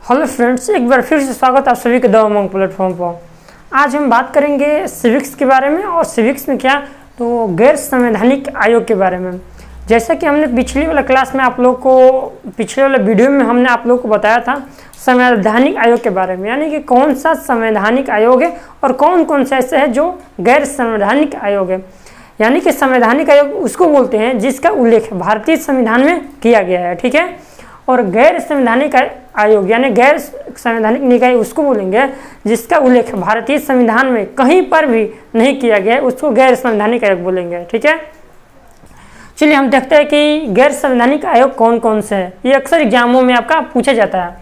Hello friends, एक बार फिर से स्वागत आप सभी के द उमंग प्लेटफॉर्म पर। आज हम बात करेंगे सिविक्स के बारे में, और सिविक्स में क्या तो गैर संवैधानिक आयोग के बारे में। जैसा कि हमने पिछले वाला क्लास में आप लोग को, पिछले वाले वीडियो में हमने आप लोग को बताया था संवैधानिक आयोग के बारे में, यानी कि कौन सा संवैधानिक आयोग है और कौन कौन सा ऐसे है जो गैर संवैधानिक आयोग है। यानी कि संवैधानिक आयोग उसको बोलते हैं जिसका उल्लेख भारतीय संविधान में किया गया है, ठीक है। और गैर संवैधानिक आयोग यानी गैर संवैधानिक निकाय उसको बोलेंगे जिसका उल्लेख भारतीय संविधान में कहीं पर भी नहीं किया गया है, उसको गैर संवैधानिक आयोग बोलेंगे, ठीक है। चलिए हम देखते हैं कि गैर संवैधानिक आयोग कौन कौन से है। ये अक्सर एग्जामों में आपका पूछा जाता है।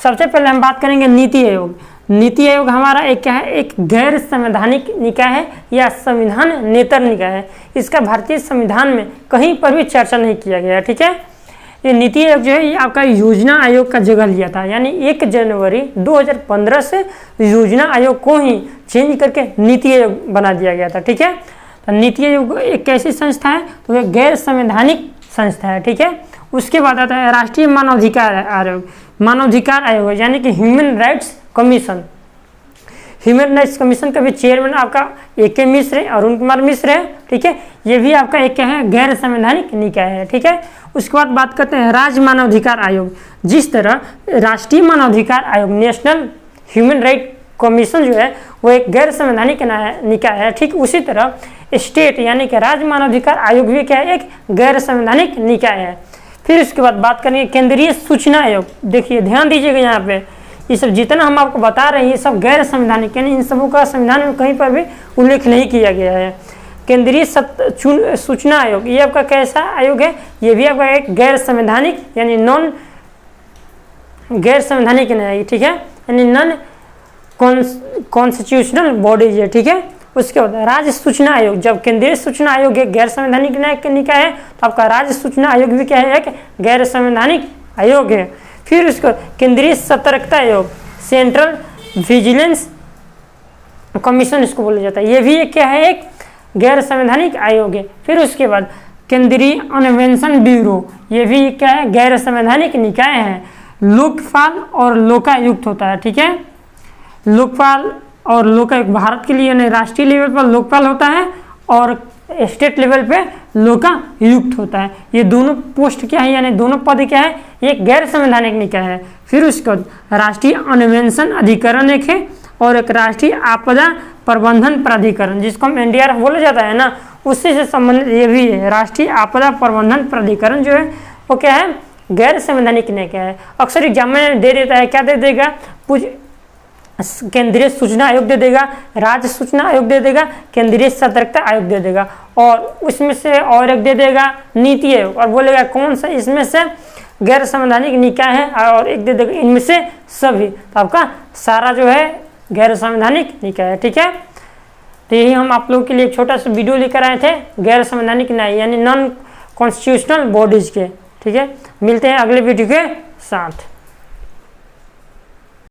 सबसे पहले हम बात करेंगे नीति आयोग। नीति आयोग हमारा एक क्या है, एक गैर संवैधानिक निकाय है या संविधान नेतर निकाय है। इसका भारतीय संविधान में कहीं पर भी चर्चा नहीं किया गया है, ठीक है। ये नीति आयोग जो है ये आपका योजना आयोग का जगह लिया था, यानी 1 जनवरी 2015 से योजना आयोग को ही चेंज करके नीति आयोग बना दिया गया था, ठीक है। तो नीति आयोग एक कैसी संस्था है, तो ये गैर संवैधानिक संस्था है, ठीक है। उसके बाद आता है राष्ट्रीय मानवाधिकार आयोग। मानवाधिकार आयोग यानी कि human rights commission. Human rights commission का भी चेयरमैन आपका AK मिश्र है, अरुण कुमार मिश्र है, ठीक है। ये भी आपका एक क्या है, गैर संवैधानिक निकाय है, ठीक है। उसके बाद बात करते हैं राज्य मानवाधिकार आयोग। जिस तरह राष्ट्रीय मानवाधिकार आयोग नेशनल ह्यूमन राइट कमीशन जो है वो एक गैर संवैधानिक निकाय है, ठीक उसी तरह स्टेट यानी कि राज्य मानवाधिकार आयोग भी क्या है, एक गैर संवैधानिक निकाय है। फिर उसके बाद बात करेंगे केंद्रीय सूचना आयोग। देखिए ध्यान दीजिएगा, यहाँ पे ये सब जितना हम आपको बता रहे हैं ये सब गैर संवैधानिक, यानी इन सबों का संविधान में कहीं पर भी उल्लेख नहीं किया गया है। केंद्रीय सूचना आयोग ये आपका कैसा आयोग है, ये भी आपका एक गैर संवैधानिक यानी नॉन गैर संवैधानिक नहीं, ठीक है, यानी नॉन कॉन्स्टिट्यूशनल बॉडीज है, ठीक है। उसके बाद राज्य सूचना आयोग। जब केंद्रीय सूचना आयोग एक गैर संवैधानिक निकाय है तो आपका राज्य सूचना आयोग भी क्या है, एक गैर संवैधानिक आयोग है। फिर उसको केंद्रीय सतर्कता आयोग, सेंट्रल विजिलेंस कमीशन इसको बोला जाता है, ये भी एक क्या है, एक गैर संवैधानिक आयोग है। फिर उसके बाद केंद्रीय अन्वेषण ब्यूरो, ये भी क्या है, गैर संवैधानिक निकाय है। लोकपाल और लोकायुक्त होता है, ठीक है। लोकपाल और लोकायुक्त भारत के लिए यानी राष्ट्रीय लेवल पर लोकपाल होता है और स्टेट लेवल पे लोकायुक्त होता है। ये दोनों पोस्ट क्या है, यानी दोनों पद क्या है, ये गैर संवैधानिक निकाय है। फिर उसके बाद राष्ट्रीय अन्वेषण अधिकरण एक है और एक राष्ट्रीय आपदा प्रबंधन प्राधिकरण, जिसको हम NDRF बोला जाता है ना, उससे से संबंधित ये भी है। राष्ट्रीय आपदा प्रबंधन प्राधिकरण जो है वो क्या है, गैर संवैधानिक निकाय है। अक्सर एग्जाम में दे देता है, क्या दे देगा, कुछ केंद्रीय सूचना आयोग दे देगा, राज्य सूचना आयोग दे देगा, केंद्रीय सतर्कता आयोग दे देगा, और उसमें से और एक दे देगा नीति आयोग, और बोलेगा कौन सा इसमें से गैर संवैधानिक निकाय है, और एक दे देगा इनमें से सभी। तो आपका सारा जो है गैर संवैधानिक निकाय है, ठीक है। तो यही हम आप लोगों के लिए एक छोटा सा वीडियो लेकर आए थे गैर संवैधानिक निकाय यानी नॉन कॉन्स्टिट्यूशनल बॉडीज के, ठीक है। मिलते हैं अगले वीडियो के साथ।